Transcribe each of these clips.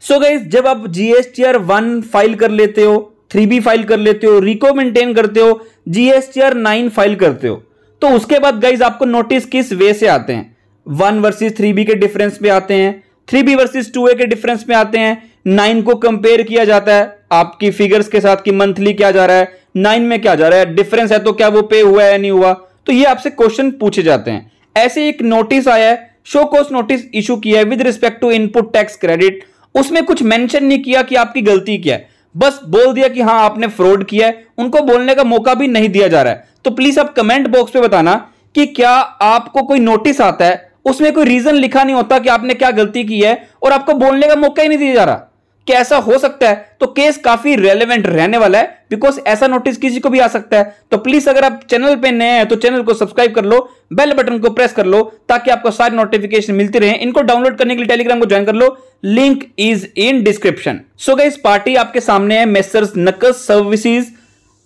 So guys, जब आप GSTR 1 file कर लेते हो, 3B फाइल कर लेते हो, रिको मेंटेन करते हो, जीएसटीआर 9 फाइल करते हो, तो उसके बाद गाइस आपको नोटिस किस वे से आते हैं? 1 वर्सेस 3B के डिफरेंस में आते हैं, 3B वर्सेस 2A के डिफरेंस में आते हैं, 9 को कंपेयर किया जाता है आपकी फिगर्स के साथ कि मंथली क्या जा रहा है, 9 में क्या जा रहा है, डिफरेंस है तो क्या वो पे हुआ है या नहीं हुआ, तो ये आपसे क्वेश्चन पूछे जाते हैं। ऐसे एक नोटिस आया है, शो कॉज नोटिस इशू किया है with respect to input tax credit. उसमें कुछ मेंशन नहीं किया कि आपकी गलती क्या है, बस बोल दिया कि हाँ आपने फ्रॉड किया है, उनको बोलने का मौका भी नहीं दिया जा रहा है। तो प्लीज आप कमेंट बॉक्स पे बताना कि क्या आपको कोई नोटिस आता है, उसमें कोई रीजन लिखा नहीं होता कि आपने क्या गलती की है और आपको बोलने का मौका ही नहीं दिया जा रहा, क्या ऐसा हो सकता है? तो केस काफी रेलेवेंट रहने वाला है, बिकॉज ऐसा नोटिस किसी को भी आ सकता है। तो प्लीज अगर आप चैनल पे नए हैं तो चैनल को सब्सक्राइब कर लो, बेल बटन को प्रेस कर लो ताकि आपको सारी नोटिफिकेशन मिलती रहे। इनको डाउनलोड करने के लिए टेलीग्राम को ज्वाइन कर लो, link is in description. So guys, party आपके सामने है, मेसर्स नकस services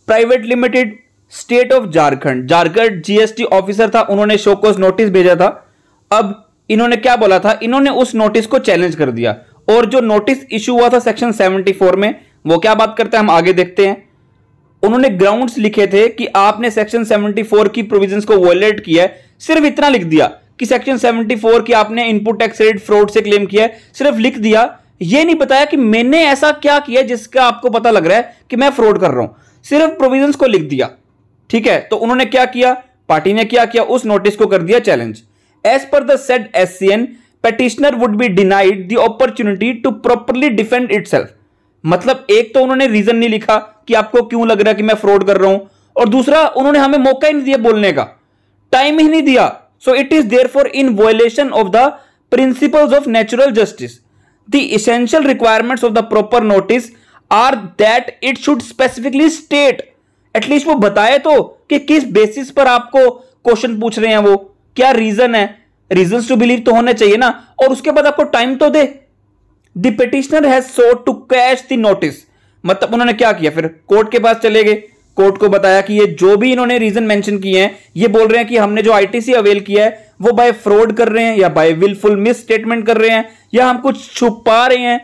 private limited, state of Jharkhand. Jharkhand GST officer था, उन्होंने शो कॉज नोटिस भेजा था। अब इन्होंने क्या बोला था, इन्होंने उस नोटिस को चैलेंज कर दिया, और जो नोटिस इशू हुआ था सेक्शन 74 में, वो क्या बात करते हैं हम आगे देखते हैं। उन्होंने ग्राउंड्स लिखे थे कि आपने सेक्शन 74 की प्रोविजंस को वायलेट किया है, सिर्फ इतना लिख दिया कि सेक्शन 74 की आपने इनपुट टैक्स क्रेडिट फ्रॉड से क्लेम किया है, सिर्फ लिख दिया। ये नहीं बताया कि मैंने ऐसा क्या किया जिसका आपको पता लग रहा है कि मैं फ्रॉड कर रहा हूं, सिर्फ प्रोविजंस को लिख दिया। ठीक है, तो उन्होंने क्या किया, पार्टी ने क्या किया, उस नोटिस को कर दिया challenge. As per the said SCN, petitioner would be denied the opportunity to properly defend itself। मतलब एक तो उन्होंने रीजन नहीं लिखा कि आपको क्यों लग रहा है कि मैं फ्रॉड कर रहा हूं, और दूसरा उन्होंने हमें मौका ही नहीं दिया बोलने का, टाइम ही नहीं दिया। So it is therefore in violation of the principles of natural justice. The essential requirements of the proper notice are that it should specifically state, at least वो बताए तो कि किस बेसिस पर आपको क्वेश्चन पूछ रहे हैं, वो क्या रीजन है, रीजंस टू बिलीव तो होने चाहिए ना, और उसके बाद आपको टाइम तो दे। The petitioner has sought to quash the notice, मतलब उन्होंने क्या किया, फिर कोर्ट के पास चले गए, कोर्ट को बताया कि ये जो भी इन्होंने रीजन मेंशन किए हैं, ये बोल रहे हैं कि हमने जो आईटीसी अवेल किया है वो बाय फ्रॉड कर रहे हैं, या बाय विलफुल मिस स्टेटमेंट कर रहे हैं, या हम कुछ छुपा रहे हैं,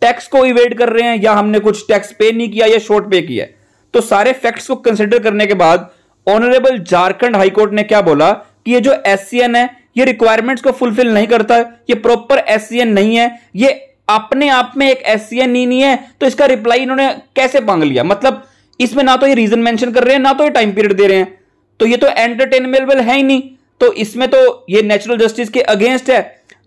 टैक्स को इवेड कर रहे हैं, या हमने कुछ टैक्स पे नहीं किया या शॉर्ट पे किया है। तो सारे फैक्ट्स को कंसिडर करने के बाद ऑनरेबल झारखंड हाईकोर्ट ने क्या बोला कि ये जो SCN है ये रिक्वायरमेंट्स को फुलफिल नहीं करता है, ये प्रॉपर SCN नहीं है, ये अपने आप में एक SCN ही नहीं है, तो इसका रिप्लाई इन्होंने कैसे मांग लिया? मतलब इसमें ना तो ये रीजन मेंशन कर रहे हैं, ना तो ये टाइम पीरियड दे रहे हैं, तो ये तो एंटरटेनेबल है ही नहीं, तो इसमें तो ये नेचुरल जस्टिस के अगेंस्ट है।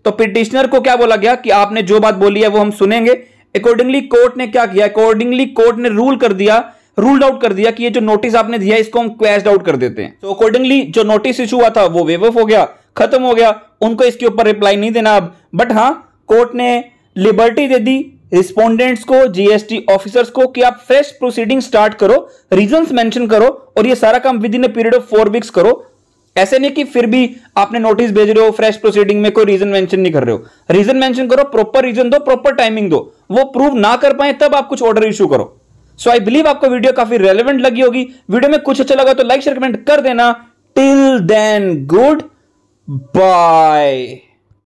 तो पिटिशनर को क्या बोला गया कि आपने जो बात बोली है वो हम सुनेंगे। अकॉर्डिंगली कोर्ट ने क्या किया, अकॉर्डिंगली कोर्ट ने रूल्ड आउट कर दिया कि ये जो नोटिस आपने दिया इसको हम क्वेश्ड आउट कर देते हैं। तो अकॉर्डिंगली जो नोटिस इशू हुआ था वो वेव ऑफ हो गया, खत्म हो गया, उनको इसके ऊपर रिप्लाई नहीं देना अब। बट हाँ, कोर्ट ने लिबर्टी दे दी रिस्पोंडेंट्स को, जीएसटी ऑफिसर्स को, कि आप फ्रेश प्रोसीडिंग स्टार्ट करो, रीजंस मेंशन करो, और ये सारा काम with in a period of 4 weeks करो। ऐसे नहीं कि फिर भी आपने नोटिस भेज रहे हो, फ्रेश प्रोसीडिंग में कोई रीजन मेंशन नहीं कर रहे हो, रीजन मेंशन करो, प्रॉपर रीजन दो, प्रॉपर टाइमिंग दो, वो प्रूव ना कर पाए तब आप कुछ ऑर्डर इशू करो। सो आई बिलीव आपको वीडियो काफी रेलेवेंट लगी होगी। वीडियो में कुछ अच्छा लगा तो लाइक शेयर कमेंट कर देना। Till then good bye.